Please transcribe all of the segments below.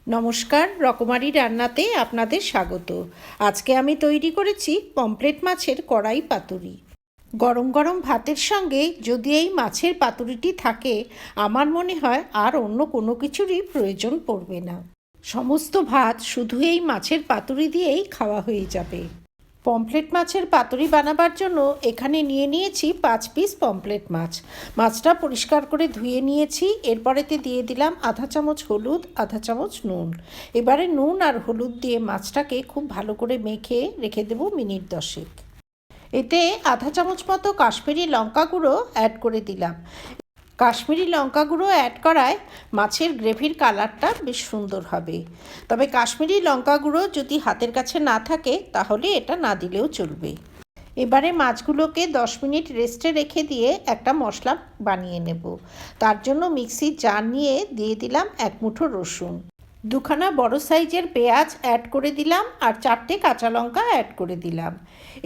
নমস্কার, রকমারি রান্নাতে আপনাদের স্বাগত। আজকে আমি তৈরি করেছি পমফ্রেট মাছের কড়াই পাতুরি। গরম গরম ভাতের সঙ্গে যদি এই মাছের পাতুরিটি থাকে, আমার মনে হয় আর অন্য কোনো কিছুরই প্রয়োজন পড়বে না। সমস্ত ভাত শুধু এই মাছের পাতুরি দিয়েই খাওয়া হয়ে যাবে। পমফ্রেট মাছের পাতুরি বানাবার জন্য এখানে নিয়ে নিয়েছি 5 পিস পমফ্রেট মাছ। মাছটা পরিষ্কার করে ধুয়ে নিয়েছি। এরপরেতে দিয়ে দিলাম আধা চামচ হলুদ, আধা চামচ নুন। এবারে নুন আর হলুদ দিয়ে মাছটাকে খুব ভালো করে মেখে রেখে দেবো মিনিট 10। এতে আধা চামচ মতো কাশ্মীরি লঙ্কা গুঁড়ো অ্যাড করে দিলাম। কাশ্মীরি লঙ্কা গুঁড়ো অ্যাড করায় মাছের গ্রেভির কালারটা বেশ সুন্দর হবে। তবে কাশ্মীরি লঙ্কা গুঁড়ো যদি হাতের কাছে না থাকে তাহলে এটা না দিলেও চলবে। এবারে মাছগুলোকে 10 মিনিট রেস্টে রেখে দিয়ে একটা মশলা বানিয়ে নেব। তার জন্য মিক্সির জার নিয়ে দিয়ে দিলাম 1 মুঠো রসুন, 2খানা বড় সাইজের পেঁয়াজ অ্যাড করে দিলাম আর 4টে কাঁচা লঙ্কা অ্যাড করে দিলাম।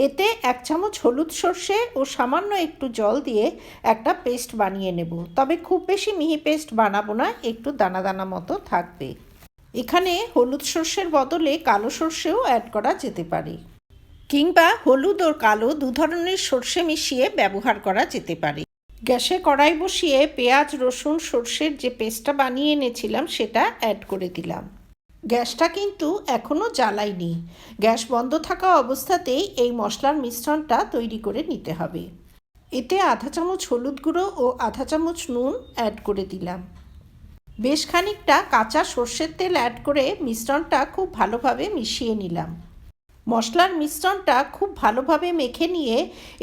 এতে 1 চামচ হলুদ সর্ষে ও সামান্য একটু জল দিয়ে একটা পেস্ট বানিয়ে নেব। তবে খুব বেশি মিহি পেস্ট বানাবো না, একটু দানা দানা মতো থাকবে। এখানে হলুদ সর্ষের বদলে কালো সর্ষেও অ্যাড করা যেতে পারে, কিংবা হলুদ ও কালো দু ধরনের সর্ষে মিশিয়ে ব্যবহার করা যেতে পারে। গ্যাসে কড়াই বসিয়ে পেঁয়াজ, রসুন, সর্ষের যে পেস্টটা বানিয়ে এনেছিলাম সেটা অ্যাড করে দিলাম। গ্যাসটা কিন্তু এখনও জ্বালাইনি। গ্যাস বন্ধ থাকা অবস্থাতেই এই মশলার মিশ্রণটা তৈরি করে নিতে হবে। এতে আধা চামচ হলুদ গুঁড়ো ও আধা চামচ নুন অ্যাড করে দিলাম। বেশ খানিকটা কাঁচা সর্ষের তেল অ্যাড করে মিশ্রণটা খুব ভালোভাবে মিশিয়ে নিলাম। মশলার মিশ্রণটা খুব ভালোভাবে মেখে নিয়ে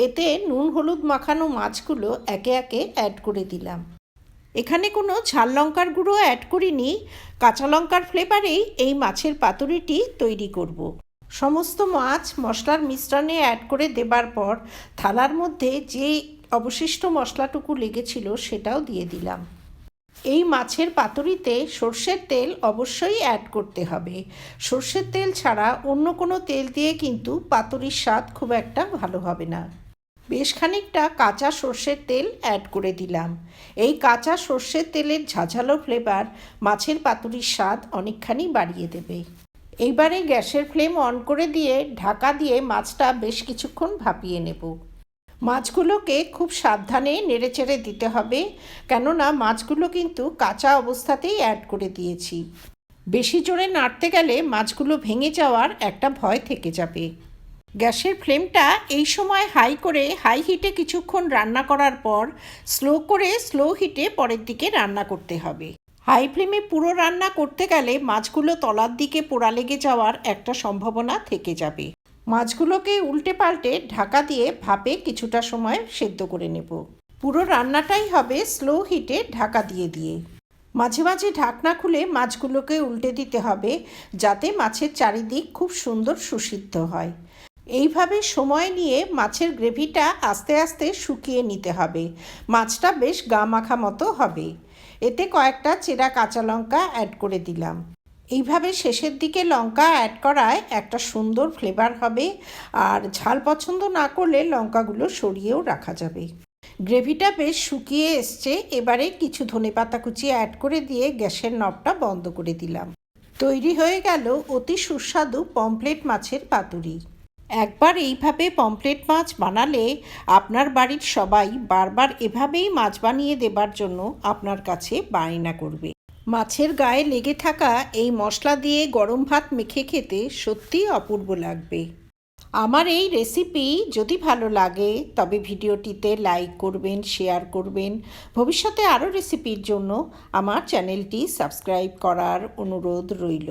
এতে নুন হলুদ মাখানো মাছগুলো একে একে অ্যাড করে দিলাম। এখানে কোনো ঝাল লঙ্কার গুঁড়ো অ্যাড করিনি, কাঁচা লঙ্কার ফ্লেভারেই এই মাছের পাতুরিটি তৈরি করব। সমস্ত মাছ মশলার মিশ্রণে অ্যাড করে দেবার পর থালার মধ্যে যে অবশিষ্ট মশলাটুকু লেগেছিল সেটাও দিয়ে দিলাম। এই মাছের পাতুরিতে সর্ষের তেল অবশ্যই অ্যাড করতে হবে। সর্ষের তেল ছাড়া অন্য কোনো তেল দিয়ে কিন্তু পাতুরির স্বাদ খুব একটা ভালো হবে না। বেশ খানিকটা কাঁচা সর্ষের তেল অ্যাড করে দিলাম। এই কাঁচা সর্ষের তেলের ঝাঝালো ফ্লেভার মাছের পাতুরির স্বাদ অনেকখানি বাড়িয়ে দেবে। এইবারে গ্যাসের ফ্লেম অন করে দিয়ে ঢাকা দিয়ে মাছটা বেশ কিছুক্ষণ ভাপিয়ে নেব। মাছগুলোকে খুব সাবধানে নেড়েচেড়ে দিতে হবে, কেননা মাছগুলো কিন্তু কাঁচা অবস্থাতেই অ্যাড করে দিয়েছি। বেশি জোরে নাড়তে গেলে মাছগুলো ভেঙে যাওয়ার একটা ভয় থেকে যাবে। গ্যাসের ফ্লেমটা এই সময় হাই করে হাই হিটে কিছুক্ষণ রান্না করার পর স্লো করে স্লো হিটে পরের দিকে রান্না করতে হবে। হাই ফ্লেমে পুরো রান্না করতে গেলে মাছগুলো তলার দিকে পোড়া লেগে যাওয়ার একটা সম্ভাবনা থেকে যাবে। মাছগুলোকে উল্টে পাল্টে ঢাকা দিয়ে ভাপে কিছুটা সময় সেদ্ধ করে নেব। পুরো রান্নাটাই হবে স্লো হিটে ঢাকা দিয়ে দিয়ে। মাঝে মাঝে ঢাকনা খুলে মাছগুলোকে উল্টে দিতে হবে, যাতে মাছের চারিদিক খুব সুন্দর সুসিদ্ধ হয়। এইভাবে সময় নিয়ে মাছের গ্রেভিটা আস্তে আস্তে শুকিয়ে নিতে হবে। মাছটা বেশ গা মাখা মতো হবে। এতে কয়েকটা চেরা কাঁচা লঙ্কা অ্যাড করে দিলাম। এইভাবে শেষের দিকে লঙ্কা অ্যাড করায় একটা সুন্দর ফ্লেভার হবে, আর ঝাল পছন্দ না করলে লঙ্কাগুলো সরিয়েও রাখা যাবে। গ্রেভিটা বেশ শুকিয়ে এসছে। এবারে কিছু ধনেপাতা কুচি অ্যাড করে দিয়ে গ্যাসের নবটা বন্ধ করে দিলাম। তৈরি হয়ে গেল অতি সুস্বাদু পমফ্রেট মাছের পাতুরি। একবার এইভাবে পমফ্রেট মাছ বানালে আপনার বাড়ির সবাই বারবার এভাবেই মাছ বানিয়ে দেবার জন্য আপনার কাছে বায়না করবে। মাছের গায়ে লেগে থাকা এই মশলা দিয়ে গরম ভাত মেখে খেতে সত্যিই অপূর্ব লাগবে। আমার এই রেসিপি যদি ভালো লাগে তবে ভিডিওটিতে লাইক করবেন, শেয়ার করবেন। ভবিষ্যতে আরও রেসিপির জন্য আমার চ্যানেলটি সাবস্ক্রাইব করার অনুরোধ রইল।